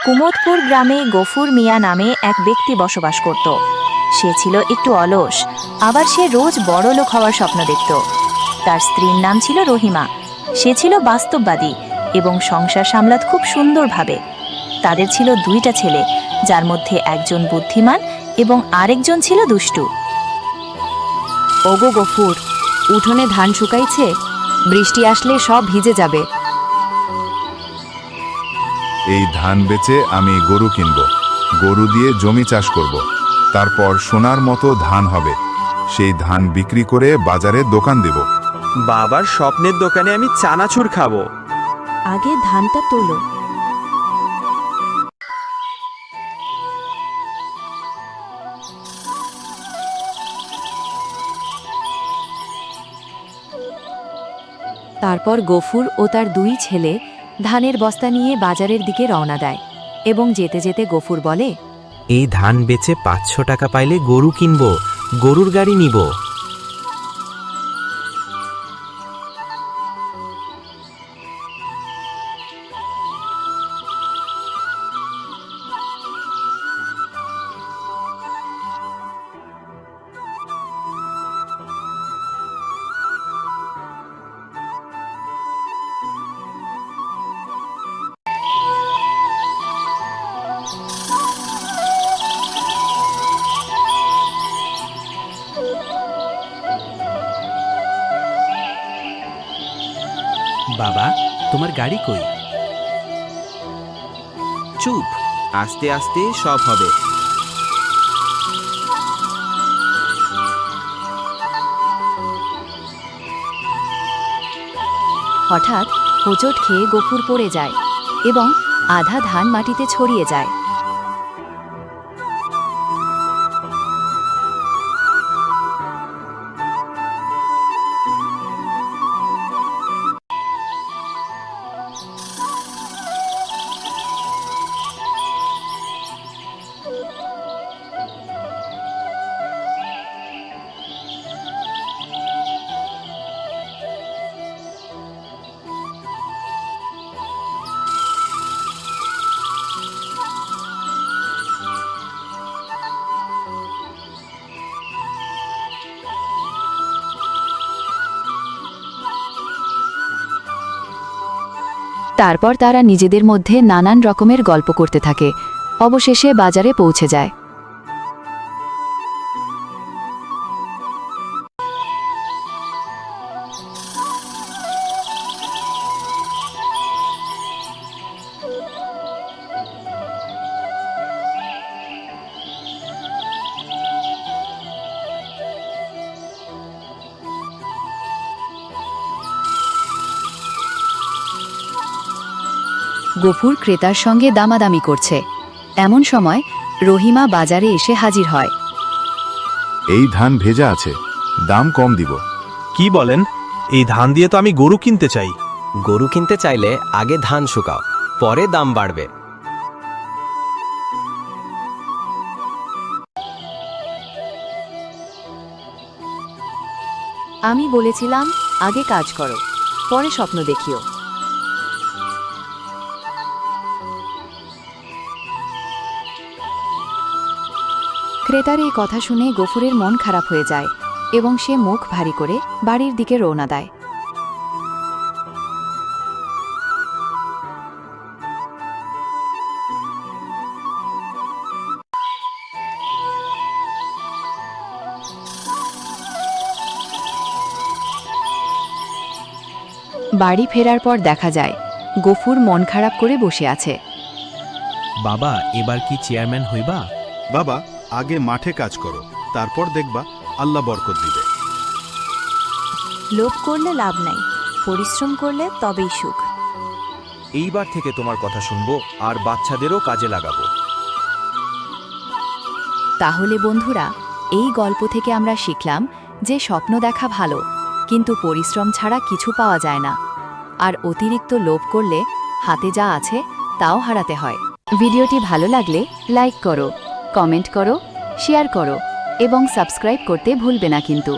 কুমোদপুর গ্রামে গফুর মিয়া নামে এক ব্যক্তি বসবাস করত। সে ছিল একটু অলস, আবার সে রোজ বড়লোক হওয়ার স্বপ্ন দেখত। তার স্ত্রীর নাম ছিল রহিমা। সে ছিল বাস্তববাদী এবং সংসার সামলাত খুব সুন্দরভাবে। তাদের ছিল দুইটা ছেলে, যার মধ্যে একজন বুদ্ধিমান এবং আরেকজন ছিল দুষ্টু। ওগো গফুর, উঠোনে ধান শুকাইছে, বৃষ্টি আসলে সব ভিজে যাবে। এই ধান বেচে আমি গরু কিনব, গরু দিয়ে জমি চাষ করব, তারপর সোনার মতো ধান হবে। সেই ধান বিক্রি করে বাজারে দোকান দেব। বাবার স্বপ্নের দোকানে আমি চানাচুর খাবো। আগে ধানটা তোলো। তারপর গফুর ও তার দুই ছেলে ধানের বস্তা নিয়ে বাজারের দিকে রওনা দেয় এবং যেতে যেতে গফুর বলে, এই ধান বেচে 500 টাকা পাইলে গরু কিনব, গরুর গাড়ি নিব। বাবা, তোমার গাড়ি কই? চুপ, আস্তে আস্তে সব হবে। হঠাৎ হোঁচট খেয়ে গফুর পড়ে যায় এবং আধা ধান মাটিতে ছড়িয়ে যায়। তারপর তারা নিজেদের মধ্যে নানান রকমের গল্প করতে থাকে। অবশেষে বাজারে পৌঁছে যায়। গফুর ক্রেতার সঙ্গে দামাদামি করছে। এমন সময় রহিমা বাজারে এসে হাজির হয়। এই ধান ভেজা আছে, দাম কম দিব। কি বলেন? এই ধান দিয়ে তো আমি গরু কিনতে চাই। গরু কিনতে চাইলে আগে ধান শুকাও, পরে দাম বাড়বে। আমি বলেছিলাম আগে কাজ করো, পরে স্বপ্ন দেখিও। ক্রেতার এই কথা শুনে গফুরের মন খারাপ হয়ে যায় এবং সে মুখ ভারী করে বাড়ির দিকে রওনা দেয়। বাড়ি ফেরার পর দেখা যায় গফুর মন খারাপ করে বসে আছে। বাবা, এবার কি চেয়ারম্যান হইবা? বাবা, আগে মাঠে কাজ করো, তারপর দেখবা আল্লাহ বরকত দিবে। লোভ করলে লাভ নাই, পরিশ্রম করলে তবেই সুখ। এইবার থেকে তোমার কথা শুনবো আর বাচ্চাদেরও কাজে লাগাবো। তাহলে বন্ধুরা, এই গল্প থেকে আমরা শিখলাম যে স্বপ্ন দেখা ভালো, কিন্তু পরিশ্রম ছাড়া কিছু পাওয়া যায় না। আর অতিরিক্ত লোভ করলে হাতে যা আছে তাও হারাতে হয়। ভিডিওটি ভালো লাগলে লাইক করো, কমেন্ট করো, শেয়ার করো এবং সাবস্ক্রাইব করতে ভুলবে না কিন্তু।